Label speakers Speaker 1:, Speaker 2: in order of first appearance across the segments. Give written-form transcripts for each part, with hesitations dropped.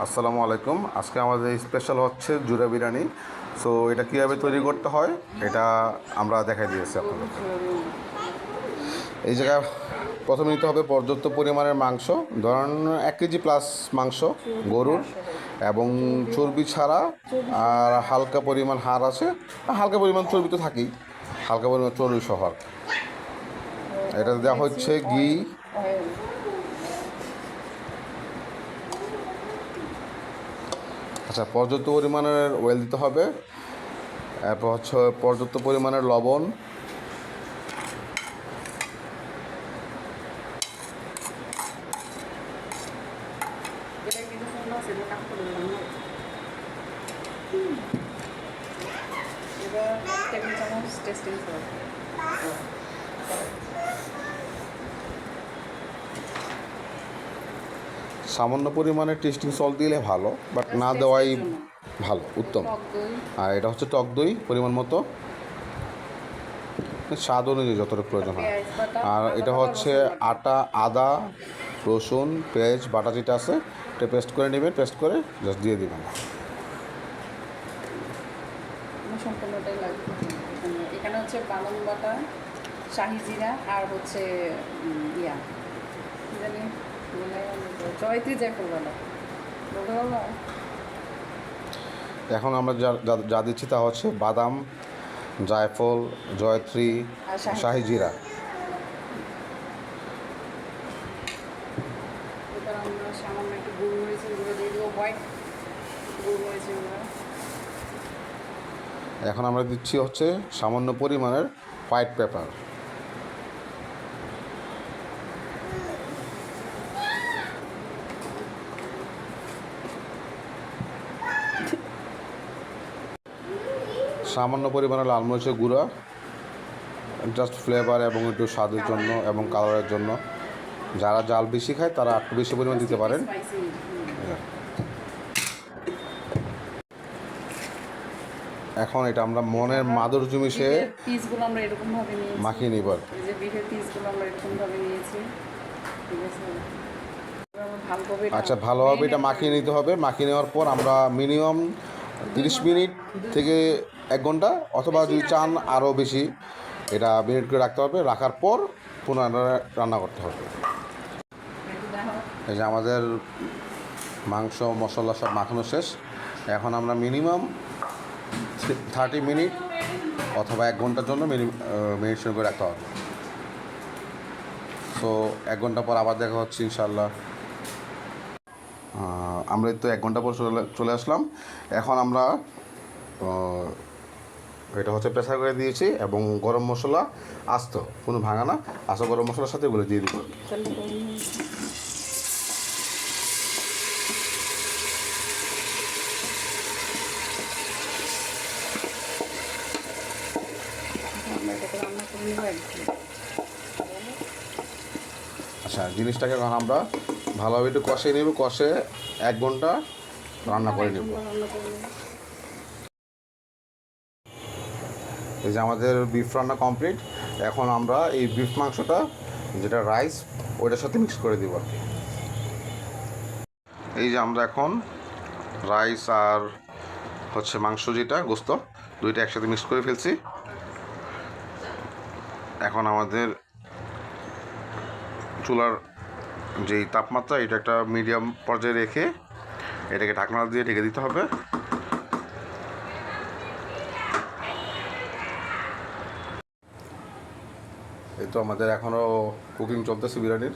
Speaker 1: আসসালামু আলাইকুম। আজকে আমাদের স্পেশাল হচ্ছে জুরা বিরিয়ানি। সো এটা কীভাবে তৈরি করতে হয় এটা আমরা দেখাই দিয়েছি আপনাদের। এই জায়গায় প্রথমে নিতে হবে পর্যাপ্ত পরিমাণের মাংস, ধরেন 1 কেজি প্লাস মাংস গরুর, এবং চর্বি ছাড়া। আর হালকা পরিমাণ হাড় আছে, হালকা পরিমাণ চর্বি তো থাকেই, হালকা পরিমাণ চর্বি সহ। এটা দেওয়া হচ্ছে ঘি, আচ্ছা পর্যাপ্ত পরিমাণের অয়েল দিতে হবে। এরপর হচ্ছে পর্যাপ্ত পরিমাণের লবণ, সামান্য পরিমাণে টেস্টিং সল্ট দিলে ভালো, বাট না দেওয়াই ভালো, উত্তম। আর এটা হচ্ছে টক দই পরিমাণ মতো, স্বাদ অনুযায়ী যতটা প্রয়োজন হয়। আর এটা হচ্ছে আটা, আদা, রসুন, পেঁয়াজ বাটা যেটা আছে এটা পেস্ট করে নেবেন, পেস্ট করে জাস্ট দিয়ে দেবেন।
Speaker 2: সম্পূর্ণটাই লাগবে। এখানে হচ্ছে বাদাম বাটা, শাহি জিরা, আর হচ্ছে ইয়া কি জানি জয়ত্রী জায়ফল বাটা বলতে পারবো।
Speaker 1: এখন আমরা যা দিচ্ছি তা হচ্ছে বাদাম, জায়ফল, জয়ত্রী, শাহি জিরা।
Speaker 2: এবার আমরা সামান্য একটু গোলমরিচের গুঁড়ো দিয়ে দেবো, হোয়াইট গোলমরিচের গুঁড়ো।
Speaker 1: এখন আমরা দিচ্ছি হচ্ছে সামান্য পরিমাণের হোয়াইট পেপার। সামান্য পরিমাণে লাল মরিচের গুঁড়া, জাস্ট ফ্লেভার এবং একটু স্বাদের জন্য এবং কালারের জন্য। যারা জাল বেশি খায় তারা একটু বেশি পরিমাণ দিতে পারেন। এখন এটা আমরা মনের মাধুর্য মিশিয়ে
Speaker 2: পিসগুলো আমরা এরকমভাবে নিয়েছি,
Speaker 1: মাখিয়ে নিব।
Speaker 2: এই যে বিফের পিসগুলো আমরা এরকমভাবে নিয়েছি, ঠিক আছে।
Speaker 1: আচ্ছা, ভালোভাবে এটা মাখিয়ে নিতে হবে। মাখিয়ে নেওয়ার পর আমরা মিনিমাম 30 মিনিট থেকে 1 ঘন্টা, অথবা যদি চান আরও বেশি এটা মিনিট করে রাখতে হবে। রাখার পর পুনরায় রান্না করতে হবে। এই যে আমাদের মাংস মশলা সব মাখানো শেষ। এখন আমরা মিনিমাম 30 মিনিট অথবা 1 ঘন্টার জন্য মেরিনেশন করে রাখতে হবে। সো 1 ঘন্টা পর আবার দেখা হচ্ছে ইনশাল্লাহ। আমরা তো 1 ঘন্টা পর চলে আসলাম। এখন আমরা এটা হচ্ছে প্রেসার করে দিয়েছি, এবং গরম মশলা আস্ত, কোনো ভাঙা না, আস্ত গরম মশলার সাথে এগুলো দিয়ে দিব। আচ্ছা, জিনিসটাকে এখন আমরা ভালোভাবে একটু কষিয়ে নেব, কষে 1 ঘন্টা রান্না করে নেব। এই যে আমাদের বিফ রান্না কমপ্লিট। এখন আমরা এই বিফ মাংসটা, যেটা রাইস, ওইটার সাথে মিক্স করে দিব আর কি। এই যে আমরা এখন রাইস আর হচ্ছে মাংস, যেটা গোস্ত, দুইটা একসাথে মিক্স করে ফেলছি। এখন আমাদের চুলার যেই তাপমাত্রা, এটা একটা মিডিয়াম পর্যায়ে রেখে এটাকে ঢাকনা দিয়ে ঢেকে দিতে হবে। এই তো আমাদের এখনও কুকিং চলতেছে বিরিয়ানির।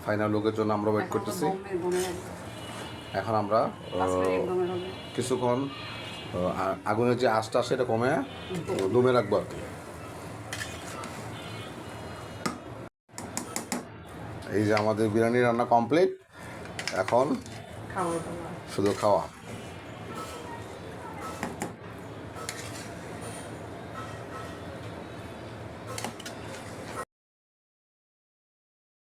Speaker 1: ফাইনাল লুকের জন্য আমরা ওয়েট করতেছি। এখন আমরা কিছুক্ষণ আগুনের যে আঁচটা আছে এটা কমে দমে রাখবো আর কি। এই যে আমাদের বিরিয়ানি রান্না কমপ্লিট, এখন শুধু খাওয়া।